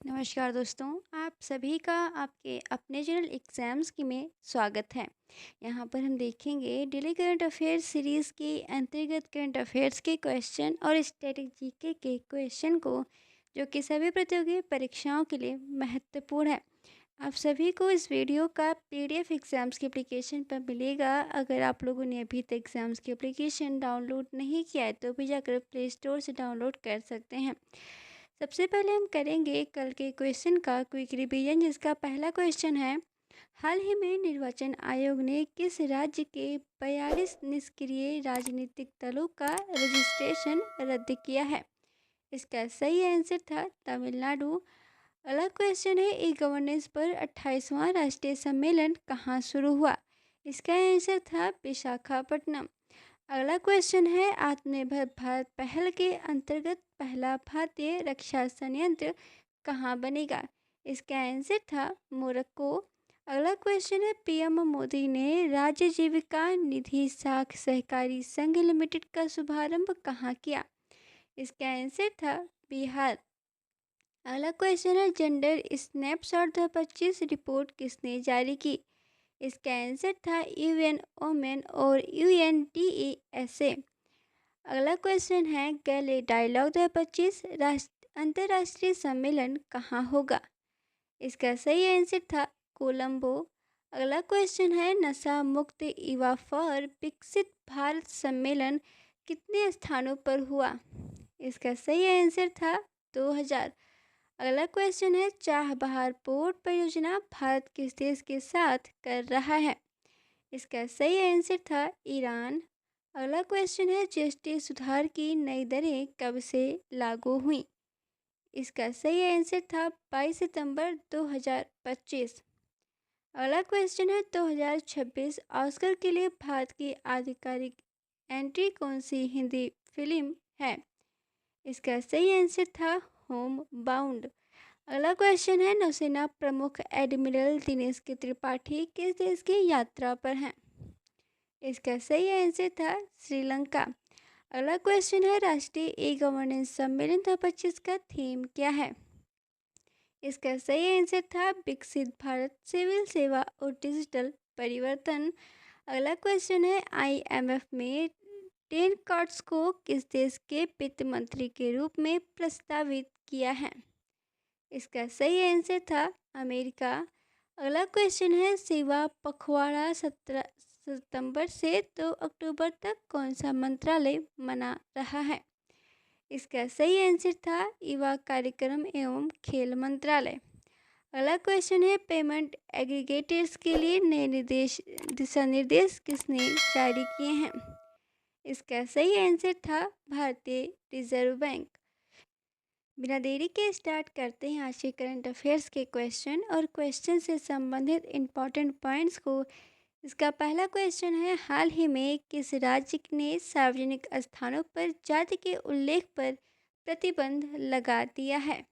नमस्कार दोस्तों, आप सभी का आपके अपने जनरल एग्ज़ाम्स की में स्वागत है। यहाँ पर हम देखेंगे डेली करंट अफेयर्स सीरीज़ के अंतर्गत करंट अफेयर्स के क्वेश्चन और स्टैटिक जीके के क्वेश्चन को, जो कि सभी प्रतियोगी परीक्षाओं के लिए महत्वपूर्ण है। आप सभी को इस वीडियो का पीडीएफ एग्ज़ाम्स की एप्लीकेशन पर मिलेगा। अगर आप लोगों ने अभी तक एग्ज़ाम्स की एप्लीकेशन डाउनलोड नहीं किया है तो भी जाकर प्ले स्टोर से डाउनलोड कर सकते हैं। सबसे पहले हम करेंगे कल के क्वेश्चन का क्विक रिवीजन, जिसका पहला क्वेश्चन है, हाल ही में निर्वाचन आयोग ने किस राज्य के 42 निष्क्रिय राजनीतिक दलों का रजिस्ट्रेशन रद्द किया है? इसका सही आंसर था तमिलनाडु। अगला क्वेश्चन है, ई गवर्नेंस पर 28वां राष्ट्रीय सम्मेलन कहाँ शुरू हुआ? इसका आंसर था विशाखापट्टनम। अगला क्वेश्चन है, आत्मनिर्भर भारत पहल के अंतर्गत पहला भारतीय रक्षा संयंत्र कहाँ बनेगा? इसका आंसर था मोरक्को। अगला क्वेश्चन है, पीएम मोदी ने राज्य जीविका निधि साख सहकारी संघ लिमिटेड का शुभारंभ कहाँ किया? इसका आंसर था बिहार। अगला क्वेश्चन है, जेंडर स्नैपशॉट 2025 रिपोर्ट किसने जारी की? इसका आंसर था यूएन ओमेन और यूएनडीईएसए। अगला क्वेश्चन है, गैले डायलॉग 2025 अंतर्राष्ट्रीय सम्मेलन कहाँ होगा? इसका सही आंसर था कोलंबो। अगला क्वेश्चन है, नशा मुक्त युवा फॉर विकसित भारत सम्मेलन कितने स्थानों पर हुआ? इसका सही आंसर था 2000। अगला क्वेश्चन है, चाबहार पोर्ट परियोजना भारत किस देश के साथ कर रहा है? इसका सही आंसर था ईरान। अगला क्वेश्चन है, जीएसटी सुधार की नई दरें कब से लागू हुई? इसका सही आंसर था 22 सितंबर 2025। अगला क्वेश्चन है, 2026 ऑस्कर के लिए भारत की आधिकारिक एंट्री कौन सी हिंदी फिल्म है? इसका सही आंसर था होम बाउंड। अगला क्वेश्चन है, नौसेना प्रमुख एडमिरल दिनेश के त्रिपाठी किस देश की यात्रा पर हैं? इसका सही आंसर था श्रीलंका। अगला क्वेश्चन है, राष्ट्रीय ई गवर्नेंस सम्मेलन 2025 का थीम क्या है? इसका सही आंसर था विकसित भारत, सिविल सेवा और डिजिटल परिवर्तन। अगला क्वेश्चन है, आईएमएफ में 10 कार्ड्स को किस देश के वित्त मंत्री के रूप में प्रस्तावित किया है? इसका सही आंसर था अमेरिका। अगला क्वेश्चन है, सेवा पखवाड़ा 17 सितंबर से 2 अक्टूबर तक कौन सा मंत्रालय मना रहा है? इसका सही आंसर था युवा कार्यक्रम एवं खेल मंत्रालय। अगला क्वेश्चन है, पेमेंट एग्रीगेटर्स के लिए नए दिशा निर्देश किसने जारी किए हैं? इसका सही आंसर था भारतीय रिजर्व बैंक। बिना देरी के स्टार्ट करते हैं आज के करंट अफेयर्स के क्वेश्चन और क्वेश्चन से संबंधित इम्पॉर्टेंट पॉइंट्स को। इसका पहला क्वेश्चन है, हाल ही में किस राज्य ने सार्वजनिक स्थानों पर जाति के उल्लेख पर प्रतिबंध लगा दिया है?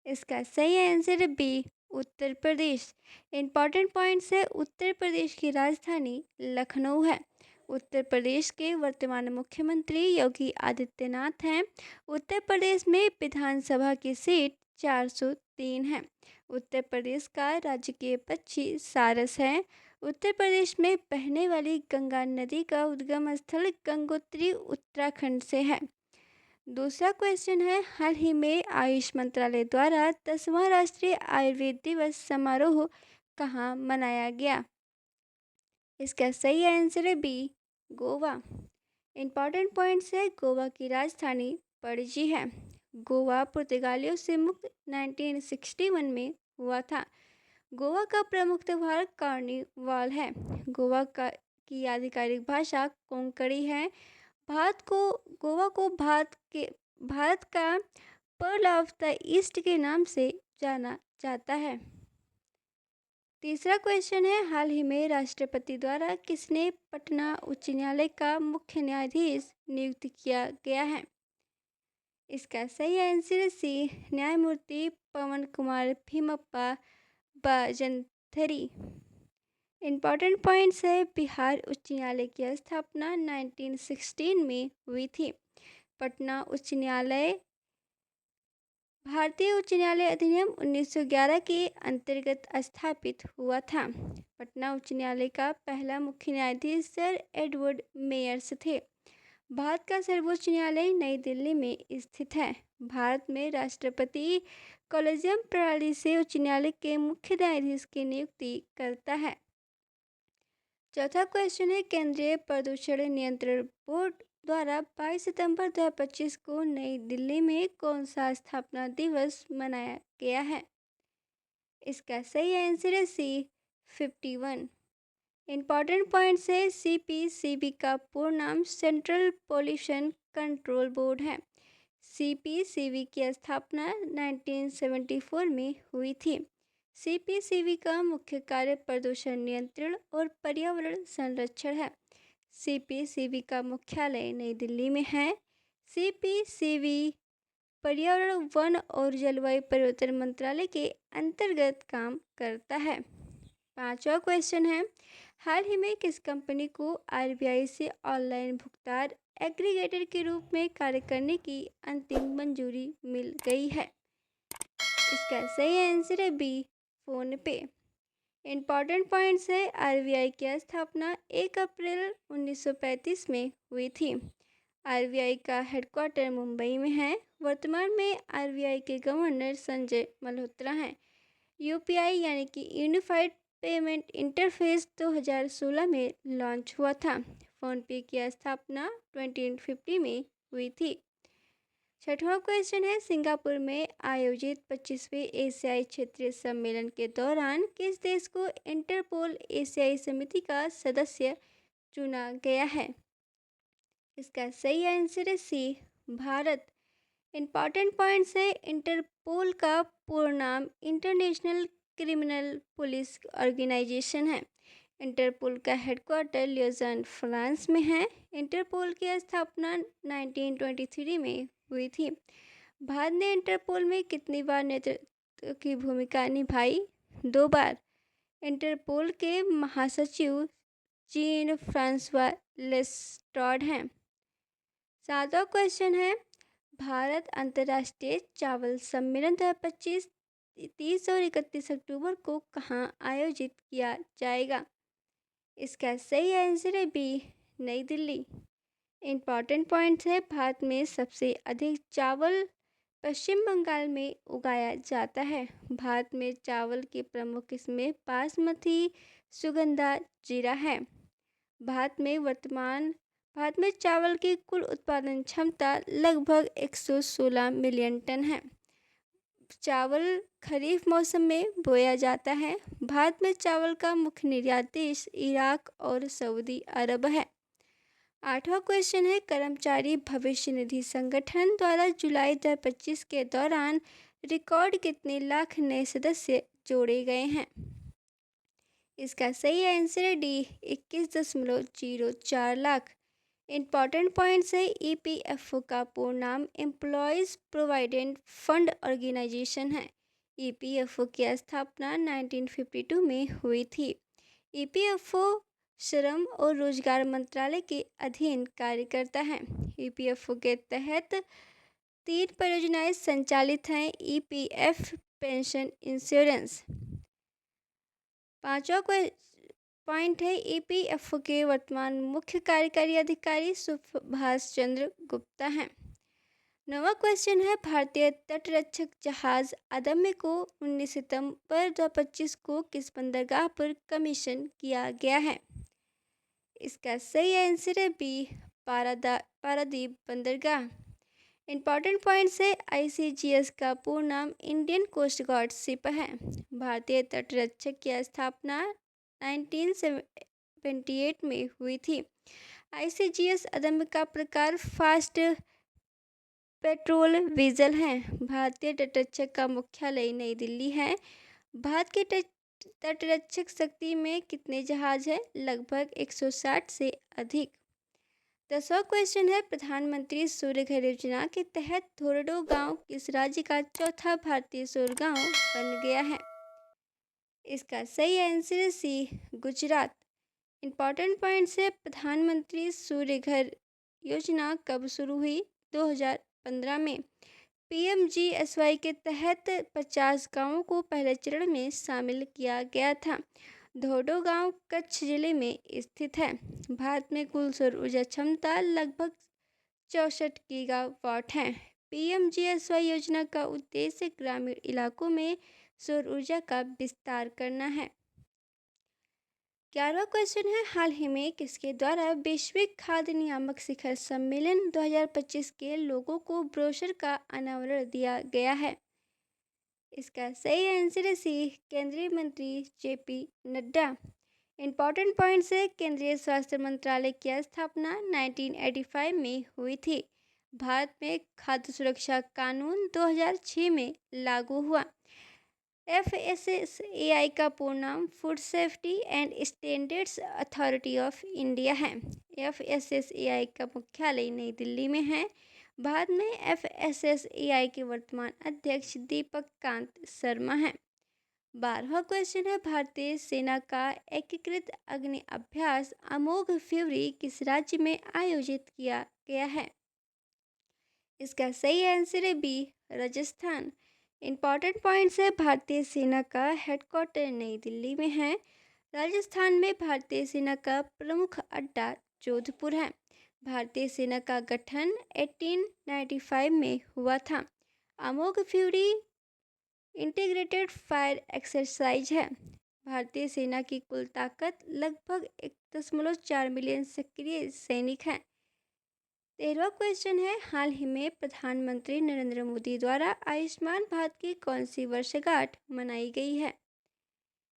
इसका सही आंसर है B, Uttar Pradesh. Important points है, उत्तर प्रदेश की राजधानी लखनऊ है। उत्तर प्रदेश के वर्तमान मुख्यमंत्री योगी आदित्यनाथ हैं। उत्तर प्रदेश में विधानसभा की सीट 403 है। उत्तर प्रदेश का राजकीय पक्षी सारस है। उत्तर प्रदेश में बहने वाली गंगा नदी का उद्गम स्थल गंगोत्री उत्तराखंड से है। दूसरा क्वेश्चन है, हाल ही में आयुष मंत्रालय द्वारा 10वां राष्ट्रीय आयुर्वेद दिवस समारोह कहाँ मनाया गया? इसका सही आंसर है बी, गोवा। इम्पॉर्टेंट पॉइंट्स है, गोवा की राजधानी पणजी है। गोवा पुर्तगालियों से मुक्त 1961 में हुआ था। गोवा का प्रमुख त्योहार कार्निवाल है। गोवा का की आधिकारिक भाषा कोंकणी है। गोवा को भारत का पर्ल ऑफ द ईस्ट के नाम से जाना जाता है। तीसरा क्वेश्चन है, हाल ही में राष्ट्रपति द्वारा किसने पटना उच्च न्यायालय का मुख्य न्यायाधीश नियुक्त किया गया है? इसका सही आंसर है सी, न्यायमूर्ति पवन कुमार भीमप्पा बाजंथरी। इम्पॉर्टेंट पॉइंट्स है, बिहार उच्च न्यायालय की स्थापना 1916 में हुई थी। पटना उच्च न्यायालय भारतीय उच्च न्यायालय अधिनियम 1911 के अंतर्गत स्थापित हुआ था। पटना उच्च न्यायालय का पहला मुख्य न्यायाधीश सर एडवर्ड मेयर्स थे। भारत का सर्वोच्च न्यायालय नई दिल्ली में स्थित है। भारत में राष्ट्रपति कॉलेजियम प्रणाली से उच्च न्यायालय के मुख्य न्यायाधीश की नियुक्ति करता है। चौथा क्वेश्चन है, केंद्रीय प्रदूषण नियंत्रण बोर्ड द्वारा 22 सितंबर 2025 को नई दिल्ली में कौन सा स्थापना दिवस मनाया गया है? इसका सही आंसर है सी 51। इम्पॉर्टेंट पॉइंट्स है, सीपीसीबी का पूर्ण नाम सेंट्रल पोल्यूशन कंट्रोल बोर्ड है। सीपीसीबी की स्थापना 1974 में हुई थी। सीपीसीबी का मुख्य कार्य प्रदूषण नियंत्रण और पर्यावरण संरक्षण है। सीपीसीबी का मुख्यालय नई दिल्ली में है। सीपीसीबी पर्यावरण, वन और जलवायु परिवर्तन मंत्रालय के अंतर्गत काम करता है। पांचवा क्वेश्चन है, हाल ही में किस कंपनी को आरबीआई से ऑनलाइन भुगतान एग्रीगेटर के रूप में कार्य करने की अंतिम मंजूरी मिल गई है? इसका सही आंसर है बी, फोन पे। इम्पॉर्टेंट पॉइंट्स है, आरबीआई की स्थापना 1 अप्रैल 1935 में हुई थी। आरबीआई का हेडक्वार्टर मुंबई में है। वर्तमान में आरबीआई के गवर्नर संजय मल्होत्रा हैं। यूपीआई यानी कि यूनिफाइड पेमेंट इंटरफेस 2016 में लॉन्च हुआ था। फ़ोनपे की स्थापना 2050 में हुई थी। छठवां क्वेश्चन है, सिंगापुर में आयोजित 25वें एशियाई क्षेत्रीय सम्मेलन के दौरान किस देश को इंटरपोल एशियाई समिति का सदस्य चुना गया है? इसका सही आंसर है सी, भारत। इम्पॉर्टेंट पॉइंट्स है, इंटरपोल का पूर्ण नाम इंटरनेशनल क्रिमिनल पुलिस ऑर्गेनाइजेशन है। इंटरपोल का हेडक्वार्टर लियोजान, फ्रांस में है। इंटरपोल की स्थापना 1923 में हुई थी। भारत ने इंटरपोल में कितनी बार नेतृत्व की भूमिका निभाई? 2 बार। इंटरपोल के महासचिव जीन फ्रांसवा लेस्ट्रॉड हैं। सातवां क्वेश्चन है, भारत अंतर्राष्ट्रीय चावल सम्मेलन 2025 30 और 31 अक्टूबर को कहाँ आयोजित किया जाएगा? इसका सही आंसर है बी, नई दिल्ली। इम्पॉर्टेंट पॉइंट्स है, भारत में सबसे अधिक चावल पश्चिम बंगाल में उगाया जाता है। भारत में चावल की प्रमुख किस्में बासमती, सुगंधा, जीरा है। भारत में चावल की कुल उत्पादन क्षमता लगभग 116 मिलियन टन है। चावल खरीफ मौसम में बोया जाता है। भारत में चावल का मुख्य निर्यात देश इराक और सऊदी अरब है। आठवां क्वेश्चन है, कर्मचारी भविष्य निधि संगठन द्वारा जुलाई 2025 के दौरान रिकॉर्ड कितने लाख नए सदस्य जोड़े गए हैं? इसका सही आंसर है डी, 21.04 लाख। इम्पॉर्टेंट पॉइंट्स है, ईपीएफओ का पूर्ण नाम एम्प्लॉयज़ प्रोविडेंट फंड ऑर्गेनाइजेशन है। ईपीएफओ की स्थापना 1952 में हुई थी। ईपीएफओ श्रम और रोजगार मंत्रालय के अधीन कार्य करता है। ईपीएफओ के तहत 3 परियोजनाएं संचालित हैं। EPF pension insurance. पांचवा पॉइंट है, ईपीएफओ के वर्तमान मुख्य कार्यकारी अधिकारी सुभाष चंद्र गुप्ता हैं। 9वां क्वेश्चन है, भारतीय तटरक्षक जहाज अदम्य को 19 सितंबर 2025 को किस बंदरगाह पर कमीशन किया गया है? इसका सही आंसर है बी, पारादीप बंदरगाह। इम्पॉर्टेंट पॉइंट्स है, आईसीजीएस का पूर्ण नाम इंडियन कोस्ट गार्ड शिप है। भारतीय तटरक्षक की स्थापना 1978 में हुई थी। आईसीजीएस अदम्य का प्रकार फास्ट पेट्रोल वेसल है। भारतीय तटरक्षक का मुख्यालय नई दिल्ली है। भारत के तटरक्षक शक्ति में कितने जहाज हैं? लगभग 160 से अधिक। 10वां क्वेश्चन है, प्रधानमंत्री सूर्य घर योजना के तहत धोरडो गांव किस राज्य का चौथा भारतीय सौर गांव बन गया है? इसका सही आंसर है सी, गुजरात। इम्पॉर्टेंट पॉइंट्स है, प्रधानमंत्री सूर्य घर योजना कब शुरू हुई? 2015 में। पीएमजीएसवाई के तहत 50 गांवों को पहले चरण में शामिल किया गया था। धोडो गांव कच्छ जिले में स्थित है। भारत में कुल सौर ऊर्जा क्षमता लगभग 64 गीगावाट है। पीएमजीएसवाई योजना का उद्देश्य ग्रामीण इलाकों में सौर ऊर्जा का विस्तार करना है। 11वां क्वेश्चन है, हाल ही में किसके द्वारा वैश्विक खाद्य नियामक शिखर सम्मेलन 2025 के लोगों को ब्रोशर का अनावरण दिया गया है? इसका सही आंसर है सी, केंद्रीय मंत्री जेपी नड्डा। इंपॉर्टेंट पॉइंट्स है, केंद्रीय स्वास्थ्य मंत्रालय की स्थापना 1985 में हुई थी। भारत में खाद्य सुरक्षा कानून 2006 में लागू हुआ। FSSAI का पूर्ण नाम food safety and standards authority of India है। FSSAI का मुख्यालय नई दिल्ली में है। भारत में FSSAI के वर्तमान अध्यक्ष दीपक कांत शर्मा हैं। 12वां क्वेश्चन है, भारतीय सेना का एकीकृत अग्नि अभ्यास अमोघ फ्यूरी किस राज्य में आयोजित किया गया है? इसका सही आंसर है बी, राजस्थान। इंपॉर्टेंट पॉइंट्स है, भारतीय सेना का हेडक्वार्टर नई दिल्ली में है। राजस्थान में भारतीय सेना का प्रमुख अड्डा जोधपुर है। भारतीय सेना का गठन 1895 में हुआ था। अमोघ फ्यूरी इंटीग्रेटेड फायर एक्सरसाइज है। भारतीय सेना की कुल ताकत लगभग 1.4 मिलियन सक्रिय सैनिक हैं। 13वां क्वेश्चन है, हाल ही में प्रधानमंत्री नरेंद्र मोदी द्वारा आयुष्मान भारत की कौन सी वर्षगांठ मनाई गई है?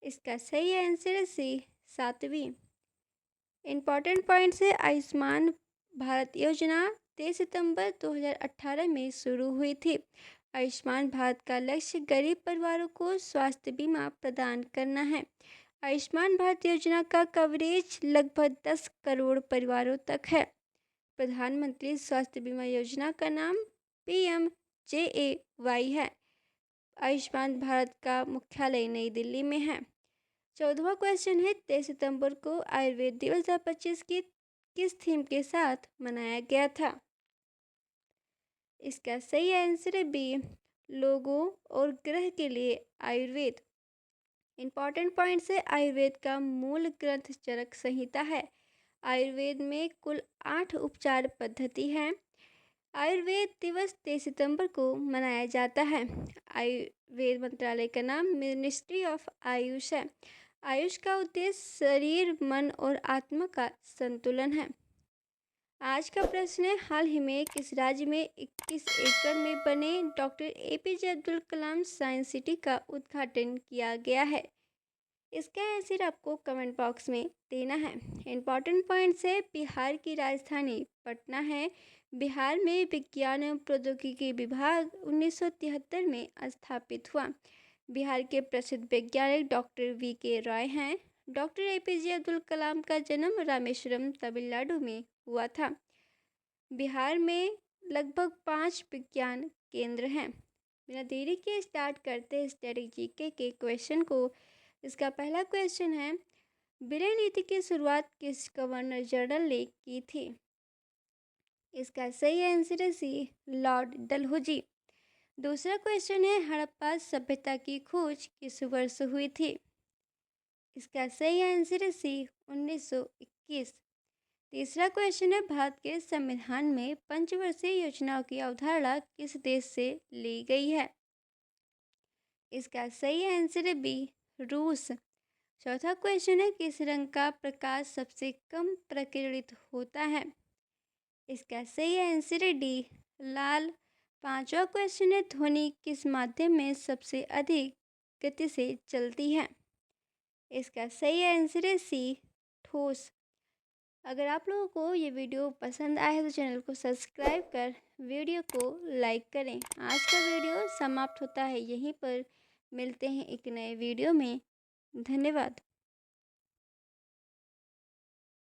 इसका सही आंसर है सी, 7वीं। इंपॉर्टेंट पॉइंट्स है, आयुष्मान भारत योजना 23 सितंबर 2018 में शुरू हुई थी। आयुष्मान भारत का लक्ष्य गरीब परिवारों को स्वास्थ्य बीमा प्रदान करना है। आयुष्मान भारत योजना का कवरेज लगभग 10 करोड़ परिवारों तक है। प्रधानमंत्री स्वास्थ्य बीमा योजना का नाम PMJAY है। आयुष्मान भारत का मुख्यालय नई दिल्ली में है। 14वां क्वेश्चन है, 23 सितंबर को आयुर्वेद दिवस 2025 की किस थीम के साथ मनाया गया था? इसका सही आंसर है बी, लोगों और ग्रह के लिए आयुर्वेद। इंपॉर्टेंट पॉइंट्स है, आयुर्वेद का मूल ग्रंथ चरक संहिता है। आयुर्वेद में कुल 8 उपचार पद्धति हैं। आयुर्वेद दिवस 23 सितंबर को मनाया जाता है। आयुर्वेद मंत्रालय का नाम मिनिस्ट्री ऑफ आयुष है। आयुष का उद्देश्य शरीर, मन और आत्मा का संतुलन है। आज का प्रश्न है, हाल ही में किस राज्य में 21 एकड़ में बने doctor APJ Abdul Kalam science city का उद्घाटन किया गया है? इसका आंसर आपको कमेंट बॉक्स में देना है। इंपॉर्टेंट पॉइंट्स है, बिहार की राजधानी पटना है। बिहार में विज्ञान एवं प्रौद्योगिकी विभाग 1973 में स्थापित हुआ। बिहार के प्रसिद्ध वैज्ञानिक डॉक्टर VK रॉय हैं। डॉक्टर APJ अब्दुल कलाम का जन्म रामेश्वरम तमिलनाडु में हुआ था। बिहार में लगभग 5 विज्ञान केंद्र हैं। बिना देरी के स्टार्ट करते हैं स्टडी GK के क्वेश्चन को। इसका पहला क्वेश्चन है, विलय नीति की शुरुआत किस गवर्नर जनरल ने की थी? इसका सही आंसर है सी, लॉर्ड डलहौजी। दूसरा क्वेश्चन है, हड़प्पा सभ्यता की खोज किस वर्ष हुई थी? इसका सही आंसर है सी, 1921। तीसरा क्वेश्चन है, भारत के संविधान में पंचवर्षीय योजनाओं की अवधारणा किस देश से ली गई है? इसका सही आंसर है बी, रूस। चौथा क्वेश्चन है, किस रंग का प्रकाश सबसे कम प्रकीर्णित होता है? इसका सही आंसर है डी, लाल। पांचवा क्वेश्चन है, ध्वनि किस माध्यम में सबसे अधिक गति से चलती है? इसका सही आंसर है सी, ठोस। अगर आप लोगों को ये वीडियो पसंद आए तो चैनल को सब्सक्राइब कर वीडियो को लाइक करें। आज का वीडियो समाप्त होता है यहीं पर। मिलते हैं एक नए वीडियो में। धन्यवाद।